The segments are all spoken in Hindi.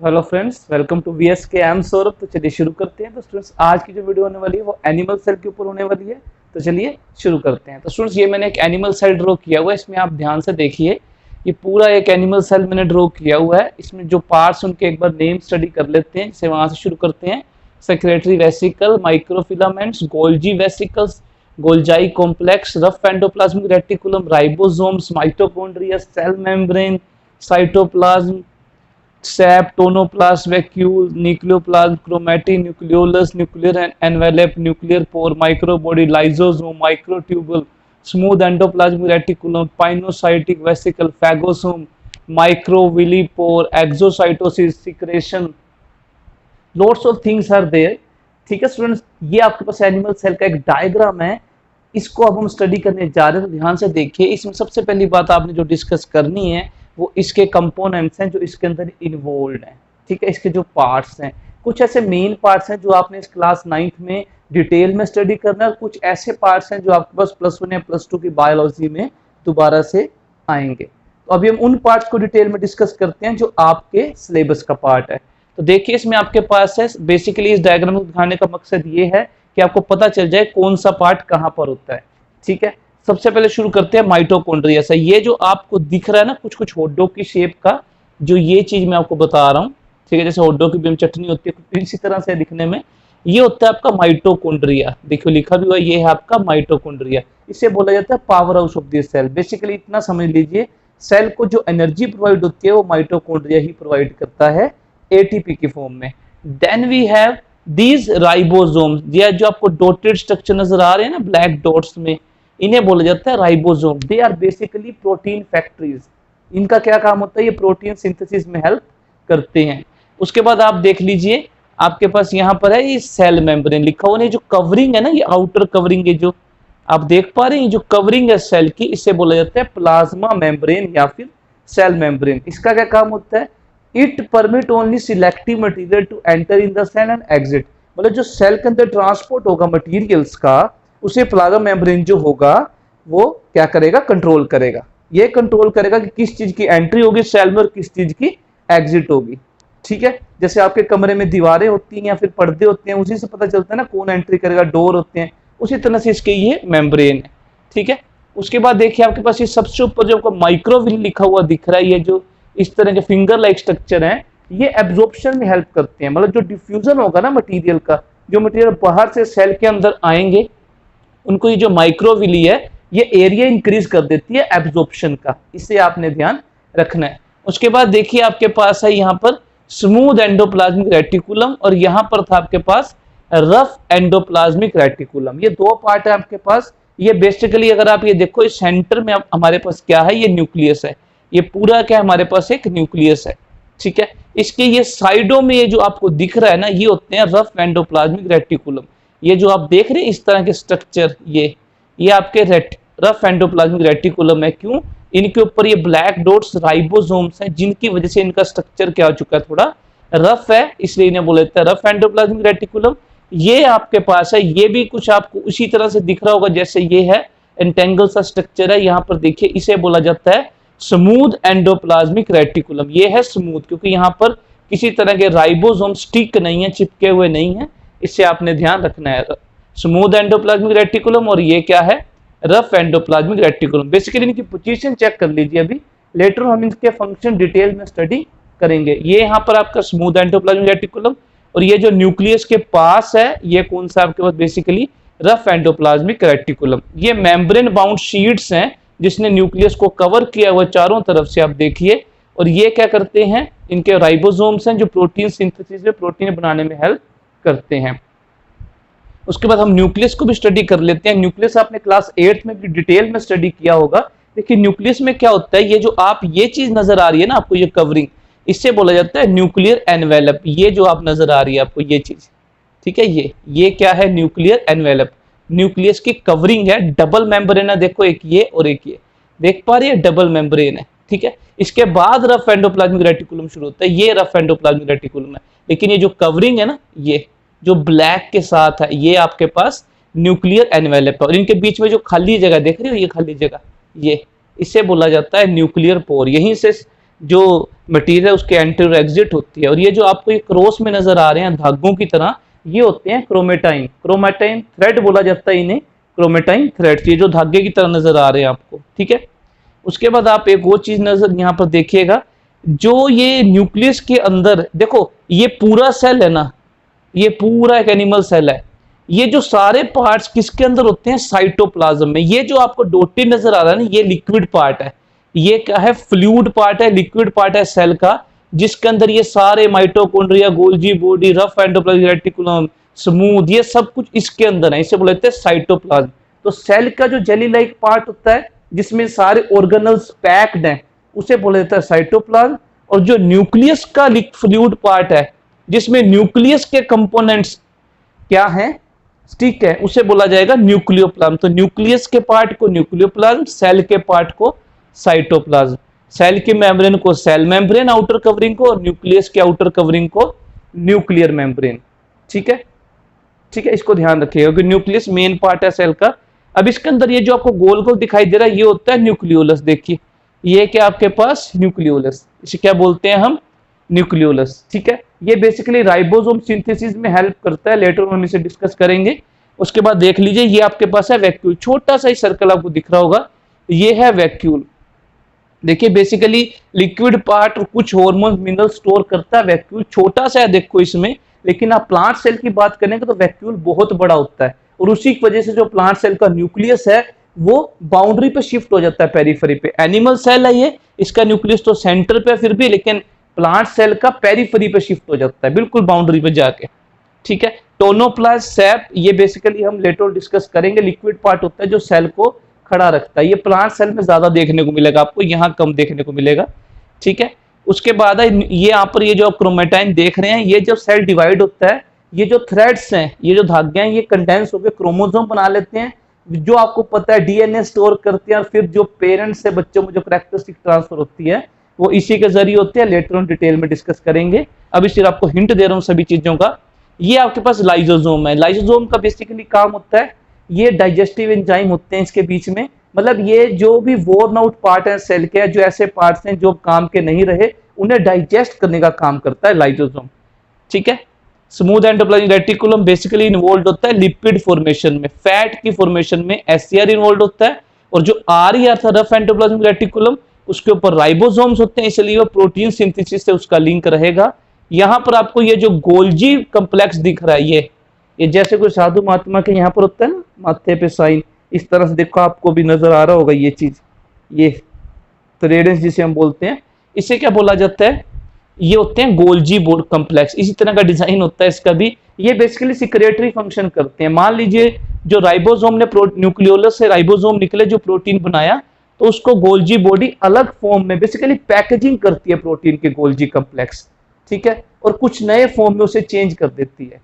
Hello friends, welcome to VSK। I am Saurabh. तो चलिए शुरू करते हैं। तो स्टूडेंट्स, आज की जो वीडियो होने वाली है वो एनिमल सेल के ऊपर होने वाली है। तो चलिए शुरू करते हैं। तो स्टूडेंट्स, ये मैंने एक एनिमल सेल ड्रॉ किया हुआ है। इसमें आप ध्यान से देखिए, ये पूरा एक एनिमल सेल मैंने ड्रॉ किया हुआ है। इसमें जो पार्ट्स उनके एक बार नेम स्टडी कर लेते हैं, जैसे वहां से शुरू करते हैं। Secretory vesicle, microfilaments, Golgi vesicles, Golgi complex, rough endoplasmic reticulum, ribosomes, mitochondria, cell membrane, cytoplasm, sap, tonoplast, vacuole, nucleoplasm, chromatin, nucleolus, nuclear envelope, nuclear pore, microbody, lysosome, microtubule, smooth endoplasmic reticulum, pinocytic vesicle, phagosome, microvilli pore, exocytosis, secretion, lots of things are there. ठीक है स्टूडेंट्स, ये आपके पास एनिमल सेल का एक डायग्राम है। इसको अब हम स्टडी करने जा रहे हैं। तो ध्यान से देखिए, इसमें सबसे पहली बात आपने जो डिस्कस करनी है वो इसके कंपोनेंट्स हैं जो इसके अंदर इन्वॉल्व हैं। ठीक है, इसके जो पार्ट्स हैं, कुछ ऐसे मेन पार्ट्स हैं जो आपने इस क्लास 9th में डिटेल में स्टडी करना है, और कुछ ऐसे पार्ट्स हैं जो आपके पास +1 या +2 की बायोलॉजी में दोबारा से आएंगे। तो अभी हम उन पार्ट्स को डिटेल में डिस्कस करते हैं जो आपके सिलेबस का पार्ट है। तो देखिए, इसमें आपके पास है, बेसिकली इस डायग्राम को दिखाने का मकसद ये है कि आपको पता चल जाए कौन सा पार्ट कहाँ पर होता है। ठीक है, सबसे पहले शुरू करते हैं माइटोकॉन्ड्रिया से। ये जो आपको दिख रहा है ना, कुछ कुछ हॉट डॉग की शेप का, जो ये चीज मैं आपको बता रहा हूँ। ठीक है, जैसे हॉट डॉग की भी चटनी होती है, इसी तरह से दिखने में ये होता है आपका माइटोकॉन्ड्रिया। देखो लिखा भी हुआ, ये है आपका माइटोकॉन्ड्रिया। इसे बोला जाता है powerhouse of the cell. Basically इतना समझ लीजिए, सेल को जो एनर्जी प्रोवाइड होती है वो माइटोकॉन्ड्रिया ही प्रोवाइड करता है एटीपी की फॉर्म में। Then we have these ribosomes. ये जो आपको डॉटेड स्ट्रक्चर नजर आ रहे हैं ना ब्लैक डॉट्स में, इन्हें बोला जाता है ribosome. They are basically protein factories. इनका क्या काम होता है, ये प्रोटीन सिंथेसिस में हेल्प करते हैं। उसके बाद आप देख लीजिए, आपके पास यहाँ पर है ये सेल मेम्ब्रेन लिखा हुआ है। जो कवरिंग है ना, ये आउटर कवरिंग है, जो आप देख पा रहे हैं, जो कवरिंग है सेल की, इसे बोला जाता है प्लाज्मा मेम्ब्रेन या फिर सेल मेम्ब्रेन। इसका क्या काम होता है, it permit only selective material to enter in the cell and exit. मतलब जो सेल के अंदर ट्रांसपोर्ट होगा मटेरियल्स का, उसे प्लाज्मा मेम्ब्रेन जो होगा वो क्या करेगा, कंट्रोल करेगा। ये कंट्रोल करेगा कि किस चीज की एंट्री होगी सेल में और किस चीज की एग्जिट होगी। ठीक है, जैसे आपके कमरे में दीवारें होती हैं या फिर पर्दे होते हैं, उसी से पता चलता है ना कौन एंट्री करेगा, डोर होते हैं, उसी तरह से इसके ये मेम्ब्रेन है। ठीक है, उसके बाद देखिए आपके पास ये सबसे ऊपर जो आपको माइक्रोविल लिखा हुआ दिख रहा है, ये जो इस तरह के फिंगर लाइक स्ट्रक्चर है, ये एब्जॉर्प्शन में हेल्प करते हैं। मतलब जो डिफ्यूजन होगा ना मटेरियल का, जो मटेरियल बाहर से सेल के अंदर आएंगे, उनको ये जो माइक्रोविली है ये एरिया इंक्रीज कर देती है एब्जॉर्प्शन का। इसे आपने ध्यान रखना है। उसके बाद देखिए आपके पास है यहाँ पर स्मूथ एंडोप्लाज्मिक रेटिकुलम, और यहाँ पर था आपके पास रफ एंडोप्लाज्मिक रेटिकुलम। ये दो पार्ट है आपके पास। ये बेसिकली अगर आप ये देखो, इस सेंटर में हमारे पास क्या है, ये न्यूक्लियस है। ये पूरा क्या है, हमारे पास एक न्यूक्लियस है। ठीक है, इसके ये साइडों में ये जो आपको दिख रहा है ना, ये होते हैं रफ एंडोप्लाज्मिक रेटिकुलम। ये जो आप देख रहे हैं इस तरह के स्ट्रक्चर, ये आपके रफ एंडोप्लाज्मिक रेटिकुलम है। क्यों, इनके ऊपर ये ब्लैक डॉट्स राइबोसोम्स हैं, जिनकी वजह से इनका स्ट्रक्चर क्या हो चुका है, थोड़ा रफ है, इसलिए इन्हें बोले जाते हैं रफ एंडोप्लाज्मिक रेटिकुलम। ये आपके पास है, ये भी कुछ आपको उसी तरह से दिख रहा होगा जैसे ये है, एंटेंगल सा स्ट्रक्चर है। यहाँ पर देखिए, इसे बोला जाता है स्मूथ एंडोप्लाज्मिक रेटिकुलम। ये है स्मूथ क्योंकि यहाँ पर किसी तरह के राइबोसोम स्टिक नहीं है, चिपके हुए नहीं है। इससे आपने ध्यान रखना है, स्मूथ एंडोप्लाज्मिक रेटिकुलम, और ये क्या है, रफ एंडोप्लाज्मिक रेटिकुलम। बेसिकली इनकी पोजीशन चेक कर लीजिए, अभी लेटर हम इनके फंक्शन डिटेल में स्टडी करेंगे। ये यहाँ पर आपका स्मूथ एंडोप्लाज्मिक रेटिकुलम, और ये जो न्यूक्लियस के पास है, ये कौन सा आपके पास, बेसिकली रफ एंडोप्लाज्मिक रेटिकुलम। ये मेम्ब्रेन बाउंड शीट्स हैं जिसने न्यूक्लियस को कवर किया हुआ चारों तरफ से, आप देखिए। और ये क्या करते हैं, इनके राइबोसोम्स हैं जो प्रोटीन सिंथेसिस में, प्रोटीन बनाने में हेल्प करते हैं। उसके बाद हम न्यूक्लियस को भी स्टडी कर लेते हैं। न्यूक्लियस आपने क्लास 8th में भी डिटेल में स्टडी किया होगा। देखिए न्यूक्लियस में क्या होता है, ये जो आप ये चीज नजर आ रही है ना आपको, ये कवरिंग, इससे बोला जाता है न्यूक्लियर एनवेलप। ये जो आप नजर आ रही है आपको ये चीज, ठीक है, ये क्या है, न्यूक्लियर एनवेलप। न्यूक्लियस की कवरिंग है, डबल मेम्ब्रेन है, देखो एक ये और एक ये, देख पा रही है, डबल मेम्ब्रेन है। ठीक है, इसके बाद रफ एंडोप्लाज्मिक रेटिकुलम शुरू होता है। ये रफ एंडोप्लाज्मिक रेटिकुलम है, लेकिन ये जो कवरिंग है ना, ये जो ब्लैक के साथ है, ये आपके पास न्यूक्लियर एनवेलप है। और इनके बीच में जो खाली जगह देख रही हो, ये खाली जगह, ये इसे बोला जाता है न्यूक्लियर पोर। यहीं से जो मटेरियल है उसके एंटर एग्जिट होती है। और ये जो आपको ये क्रॉस में नजर आ रहे हैं धागों की तरह, ये होते हैं क्रोमेटाइन। क्रोमेटाइन थ्रेड बोला जाता है इन्हें, क्रोमेटाइन थ्रेड, ये जो धागे की तरह नजर आ रहे हैं आपको, ठीक है। उसके बाद आप एक और चीज नजर यहाँ पर देखिएगा, जो ये न्यूक्लियस के अंदर देखो, ये पूरा सेल है ना, ये पूरा एक एनिमल सेल है। ये जो सारे पार्ट्स किसके अंदर होते हैं, साइटोप्लाज्म में। ये जो आपको डॉटेड नजर आ रहा है ना, ये लिक्विड पार्ट है। ये क्या है, फ्लूइड पार्ट है, लिक्विड पार्ट है सेल का, जिसके अंदर ये सारे mitochondria, Golgi body, rough endoplasmic reticulum, smooth, ये सब कुछ इसके अंदर है। इसे बोलते हैं साइटोप्लाज्म। तो सेल का जो जेली लाइक पार्ट होता है जिसमें सारे ऑर्गेनल्स पैक्ड हैं, उसे बोला जाता है साइटोप्लाज्म। और जो न्यूक्लियस का फ्लूइड पार्ट है जिसमें न्यूक्लियस के कंपोनेंट्स क्या हैं, ठीक है, उसे बोला जाएगा न्यूक्लियोप्लाज्म। तो न्यूक्लियस के पार्ट को न्यूक्लियोप्लाज्म, सेल के पार्ट को साइटोप्लाज्म। सेल के मेम्ब्रेन को सेल मेम्ब्रेन आउटर कवरिंग को, और न्यूक्लियस के आउटर कवरिंग को न्यूक्लियर मेम्ब्रेन, ठीक है, ठीक है। इसको ध्यान रखिएगा कि न्यूक्लियस मेन पार्ट है सेल का। अब इसके अंदर ये जो आपको गोल गोल दिखाई दे रहा है, ये होता है न्यूक्लियोलस। देखिए ये क्या आपके पास न्यूक्लियोलस, इसे क्या बोलते हैं हम, न्यूक्लियोलस, ठीक है। ये बेसिकली राइबोसोम सिंथेसिस में हेल्प करता है, लेटर हम इसे डिस्कस करेंगे। उसके बाद देख लीजिए ये आपके पास है वैक्यूल, छोटा सा ही सर्कल आपको दिख रहा होगा, ये है वैक्यूल। देखिए बेसिकली लिक्विड पार्ट और कुछ हार्मोन मिनरल स्टोर करता है वैक्यूल, छोटा सा है देखो इसमें। लेकिन आप प्लांट सेल की बात करेंगे तो वैक्यूल बहुत बड़ा होता है, और उसी की वजह से जो प्लांट सेल का न्यूक्लियस है वो बाउंड्री पे शिफ्ट हो जाता है, पेरिफेरी पे। एनिमल सेल है ये, इसका न्यूक्लियस तो सेंटर पे फिर भी, लेकिन प्लांट सेल का पेरिफेरी पे शिफ्ट हो जाता है, बिल्कुल बाउंड्री पे जाके, ठीक है। टोनोप्लास्ट, सैप, ये बेसिकली हम लेटर डिस्कस करेंगे, लिक्विड पार्ट होता है जो सेल को खड़ा रखता है। ये प्लांट सेल में ज्यादा देखने को मिलेगा आपको, यहाँ कम देखने को मिलेगा, ठीक है। उसके बाद ये यहाँ पर ये जो आप क्रोमेटाइन देख रहे हैं, ये जब सेल डिवाइड होता है, ये जो थ्रेड्स हैं, ये जो धागे हैं, ये कंडेंस होकर क्रोमोसोम बना लेते हैं, जो आपको पता है डीएनए स्टोर करते हैं। और फिर जो पेरेंट्स से बच्चों में जो कैरेक्टरिस्टिक ट्रांसफर होती है वो इसी के जरिए होती है, लेटर ऑन डिटेल में डिस्कस करेंगे। अभी सिर्फ आपको हिंट दे रहा हूँ सभी चीजों का। ये आपके पास लाइसोसोम है। लाइसोसोम का बेसिकली काम होता है, ये डाइजेस्टिव एंजाइम होते हैं इसके बीच में, मतलब ये जो भी वोर्न आउट पार्ट है सेल के, जो ऐसे पार्ट्स हैं जो काम के नहीं रहे, उन्हें डाइजेस्ट करने का काम करता है लाइसोसोम, ठीक है। Smooth endoplasmic reticulum basically involve होता है लिपिड फॉर्मेशन में, फैट की फॉर्मेशन में एससीआर इन्वॉल्व होता है। और जो आर था रफ एंडोप्लाज्मिक रेटिकुलम, उसके ऊपर राइबोसोम्स होते हैं, इसलिए वो प्रोटीन सिंथेसिस से उसका लिंक रहेगा। यहाँ पर आपको ये जो गोल्जी कम्प्लेक्स दिख रहा है, ये जैसे कोई साधु महात्मा के यहाँ पर होता है ना माथे पे साइन, इस तरह से देखो आपको भी नजर आ रहा होगा ये चीज, ये थ्रेड्स जिसे हम बोलते हैं, इसे क्या बोला जाता है, ये होते हैं गोल्जी बोर्ड कम्प्लेक्स। इसी तरह का डिजाइन होता है इसका भी। ये बेसिकली सिक्रेटरी फंक्शन करते हैं। मान लीजिए जो राइबोसोम ने न्यूक्लियोलस से राइबोसोम निकले जो प्रोटीन बनाया, तो उसको गोल्जी बॉडी अलग फॉर्म में बेसिकली पैकेजिंग करती है प्रोटीन के, गोल्जी कम्प्लेक्स, ठीक है, और कुछ नए फॉर्म में उसे चेंज कर देती है।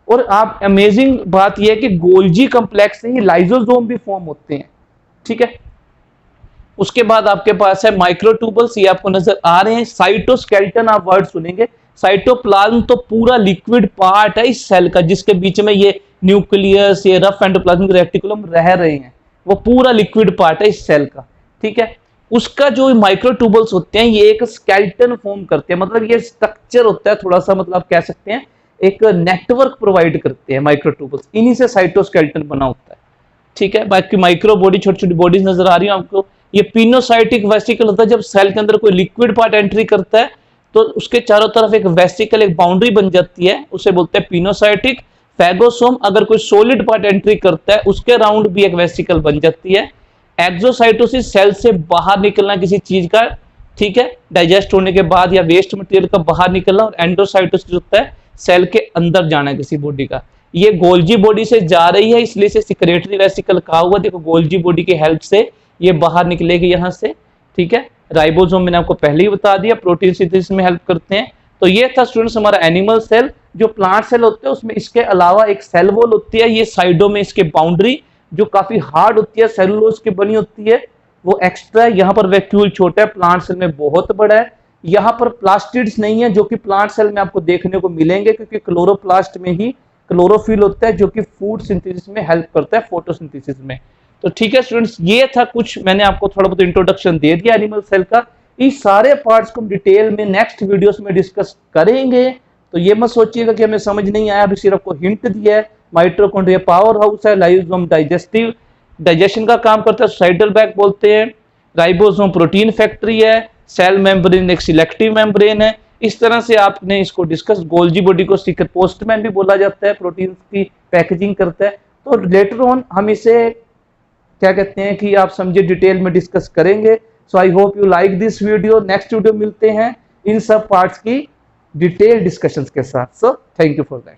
और आप अमेजिंग बात यह है कि गोल्जी कम्प्लेक्स से ही लाइसोसोम भी फॉर्म होते हैं, ठीक है। उसके बाद आपके पास है माइक्रोट्यूबल्स, ये आपको नजर आ रहे हैं। साइटोस्केलेटन आप वर्ड सुनेंगे। साइटोप्लाज्म तो पूरा लिक्विड पार्ट है इस सेल का, जिसके बीच में ये न्यूक्लियस, ये रफ एंडोप्लाज्मिक रेटिकुलम रह रहे हैं, वो पूरा लिक्विड पार्ट है इस सेल का, ठीक है। उसका जो माइक्रोट्यूबल्स होते हैं ये एक स्केलेटन फॉर्म करते हैं, मतलब ये स्ट्रक्चर होता है थोड़ा सा, मतलब आप कह सकते हैं एक नेटवर्क प्रोवाइड करते हैं माइक्रोट्यूबल्स, इन्हीं से साइटोस्केलेटन बना होता है, ठीक है। बाकी माइक्रो बॉडी, छोटी छोटी बॉडीज नजर आ रही है आपको। ये पिनोसाइटिक वेसिकल होता है, जब सेल के अंदर कोई लिक्विड पार्ट एंट्री करता है तो उसके चारों तरफ एक वेसिकल, एक बाउंड्री बन जाती है, उसे बोलते हैं पिनोसाइटिक। फैगोसोम अगर कोई सॉलिड पार्ट एंट्री करता है उसके राउंड भी एक वेसिकल बन जाती है। एक्सोसाइटोसिस सेल से बाहर निकलना किसी चीज का, ठीक है, डाइजेस्ट होने के बाद या वेस्ट मटेरियल का बाहर निकलना। और एंडोसाइटोसिस होता है सेल के अंदर जाना किसी बॉडी का। ये गोल्जी बॉडी से जा रही है इसलिए इसे सिक्रेटरी वेसिकल कहा हुआ। देखो गोल्जी बॉडी की हेल्प से ये बाहर निकलेगी यहाँ से, ठीक है। राइबोसोम मैंने आपको पहले ही बता दिया, प्रोटीन सिंथेसिस में हेल्प करते हैं। तो ये था स्टूडेंट्स हमारा एनिमल सेल। जो प्लांट सेल होते हैं उसमें इसके अलावा एक सेल वॉल होती है, ये साइडों में इसके बाउंड्री जो काफी हार्ड होती है, सेलुलोज की बनी होती है, वो एक्स्ट्रा है। यहाँ पर वैक्यूल छोटा है, प्लांट सेल में बहुत बड़ा है। यहाँ पर प्लास्टिड्स नहीं है जो कि प्लांट सेल में आपको देखने को मिलेंगे, क्योंकि क्लोरोप्लास्ट में ही क्लोरोफिल होता है जो कि फूड सिंथेसिस में हेल्प करता है, फोटोसिंथेसिस में। तो ठीक है स्टूडेंट्स, ये था कुछ, मैंने आपको थोड़ा बहुत इंट्रोडक्शन दे दिया एनिमल सेल का। इस सारे पार्ट्स को हम डिटेल में नेक्स्ट वीडियोस में डिस्कस करेंगे। तो ये मत सोचिएगा कि हमें समझ नहीं आया, अभी सिर्फ आपको हिंट दिया है। माइटोकॉन्ड्रिया पावर हाउस है, लाइसोसोम डाइजेशन का काम करता है, साइटल बैग बोलते हैं, राइबोसोम प्रोटीन फैक्ट्री है, सेल मेम्ब्रेन एक सिलेक्टिव मेम्ब्रेन है। इस तरह से आपने इसको डिस्कस। गोल्जी बॉडी को सीक्रेट पोस्टमैन भी बोला जाता है, प्रोटीन की पैकेजिंग करता है। तो लेटर ऑन हम इसे क्या कहते हैं कि आप समझे डिटेल में डिस्कस करेंगे। So I hope you like this video. Next video मिलते हैं इन सब पार्ट्स की डिटेल डिस्कशंस के साथ। So thank you for that.